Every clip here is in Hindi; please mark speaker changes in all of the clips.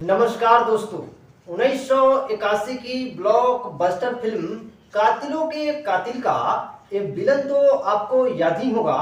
Speaker 1: नमस्कार दोस्तों। 1981 की ब्लॉकबस्टर फिल्म कातिलों के कातिल का एक विलन तो आपको याद ही होगा,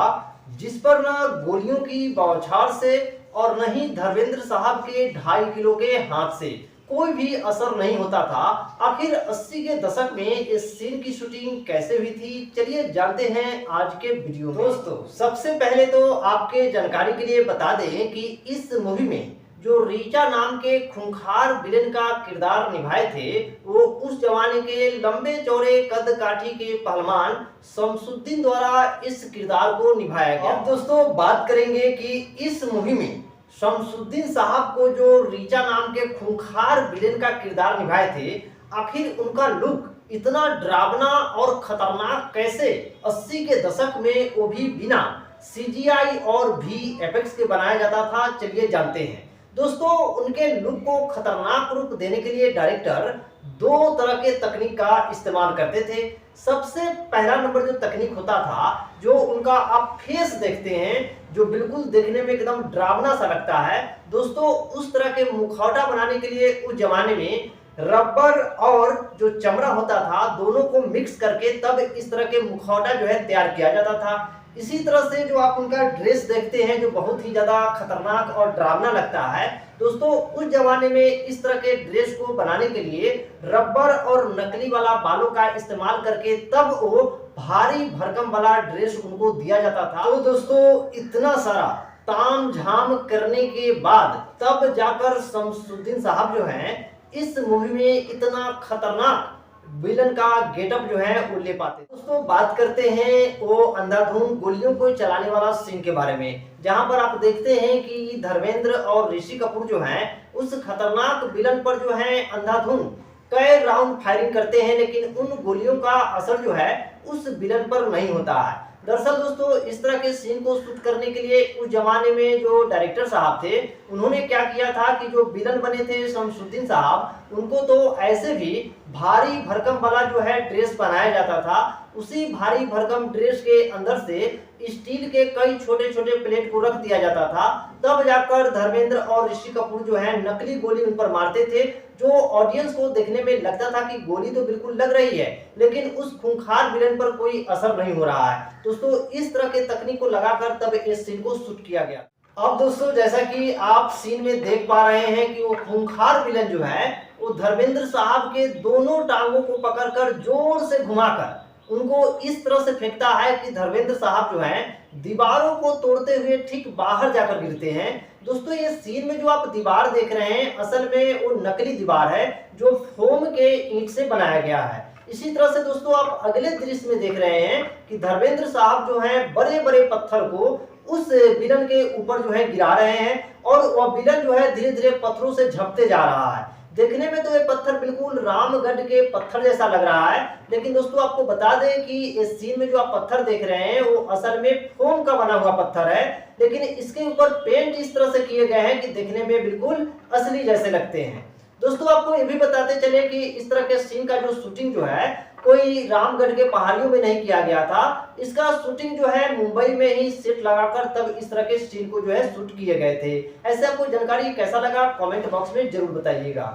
Speaker 1: जिस पर न गोलियों की बौछार से और न ही धर्मेंद्र साहब के 2.5 किलो के हाथ से कोई भी असर नहीं होता था। आखिर 80 के दशक में इस सीन की शूटिंग कैसे हुई थी, चलिए जानते हैं आज के वीडियो में। दोस्तों, सबसे पहले तो आपके जानकारी के लिए बता दें कि इस मूवी में जो रीचा नाम के खूंखार विलेन का किरदार निभाए थे, वो उस जमाने के लंबे चौड़े कद काठी के पहलवान शमसुद्दीन द्वारा इस किरदार को निभाया गया। अब दोस्तों बात करेंगे कि इस मूवी में शमसुद्दीन साहब को जो रीचा नाम के खूंखार विलेन का किरदार निभाए थे, आखिर उनका लुक इतना डरावना और खतरनाक कैसे 80 के दशक में, वो भी बिना CGI और VFX के बनाया जाता था, चलिए जानते हैं। दोस्तों, उनके लुक को खतरनाक रूप देने के लिए डायरेक्टर 2 तरह के तकनीक का इस्तेमाल करते थे। सबसे पहला नंबर जो तकनीक होता था, जो उनका आप फेस देखते हैं, जो बिल्कुल देखने में एकदम डरावना सा लगता है। दोस्तों, उस तरह के मुखौटा बनाने के लिए उस जमाने में रबर और जो चमड़ा होता था, दोनों को मिक्स करके तब इस तरह के मुखौटा जो है तैयार किया जाता था। इसी तरह से जो आप उनका ड्रेस देखते हैं, जो बहुत ही ज्यादा खतरनाक और डरावना लगता है। दोस्तों, उस जमाने में इस तरह के ड्रेस को बनाने के लिए रबर और नकली वाला बालों का इस्तेमाल करके तब वो भारी भरकम वाला ड्रेस उनको दिया जाता था। तो दोस्तों, इतना सारा ताम झाम करने के बाद तब जाकर शमसुद्दीन साहब जो हैं इस मूवी में इतना खतरनाक विलन का गेटअप जो है वो ले पाते। दोस्तों, बात करते हैं वो अंधाधुंध गोलियों को चलाने वाला सीन के बारे में, जहां पर आप देखते हैं कि धर्मेंद्र और ऋषि कपूर जो हैं उस खतरनाक विलन पर जो है अंधाधुंध कई राउंड फायरिंग करते हैं, लेकिन उन गोलियों का असर जो है उस विलन पर नहीं होता है। दरअसल दोस्तों, इस तरह के सीन को शूट करने के लिए उस जमाने में जो डायरेक्टर साहब थे, उन्होंने क्या किया था कि जो विलन बने थे शमसुद्दीन साहब, उनको तो ऐसे भी भारी भरकम वाला जो है ड्रेस पहनाया जाता था। उसी भारी भरकम ड्रेस के अंदर से स्टील के कई छोटे छोटे प्लेट को रख दिया जाता था। तब जाकर धर्मेंद्र और ऋषि कपूर जो है नकली गोली उन पर मारते थे, जो ऑडियंस को देखने में लगता था कि गोली तो बिल्कुल लग रही है, लेकिन उस खूंखार विलेन पर कोई असर नहीं हो रहा है। दोस्तों, इस तरह के तकनीक को लगाकर तब इस सीन को शूट किया गया। अब दोस्तों, जैसा कि आप सीन में देख पा रहे हैं कि वो खूंखार विलेन जो है वो धर्मेंद्र साहब के दोनों टांगों को पकड़कर जोर से घुमाकर उनको इस तरह से फेंकता है कि धर्मेंद्र साहब जो हैं दीवारों को तोड़ते हुए ठीक बाहर जाकर गिरते हैं। दोस्तों, ये सीन में जो आप दीवार देख रहे हैं, असल में वो नकली दीवार है जो फोम के ईंट से बनाया गया है। इसी तरह से दोस्तों, आप अगले दृश्य में देख रहे हैं कि धर्मेंद्र साहब जो हैं बड़े बड़े पत्थर को उस विलन के ऊपर जो है गिरा रहे हैं, और वह विलन जो है धीरे धीरे पत्थरों से झपटे जा रहा है। देखने में तो ये पत्थर बिल्कुल रामगढ़ के पत्थर जैसा लग रहा है, लेकिन दोस्तों आपको बता दें कि इस सीन में जो आप पत्थर देख रहे हैं वो असल में फोम का बना हुआ पत्थर है, लेकिन इसके ऊपर पेंट इस तरह से किए गए हैं कि देखने में बिल्कुल असली जैसे लगते हैं। दोस्तों, आपको ये भी बताते चले कि इस तरह के सीन का जो शूटिंग जो है कोई रामगढ़ के पहाड़ियों में नहीं किया गया था। इसका शूटिंग जो है मुंबई में ही सेट लगाकर तब इस तरह के सीन को जो है शूट किए गए थे। ऐसे आपको जानकारी कैसा लगा, कमेंट बॉक्स में जरूर बताइएगा।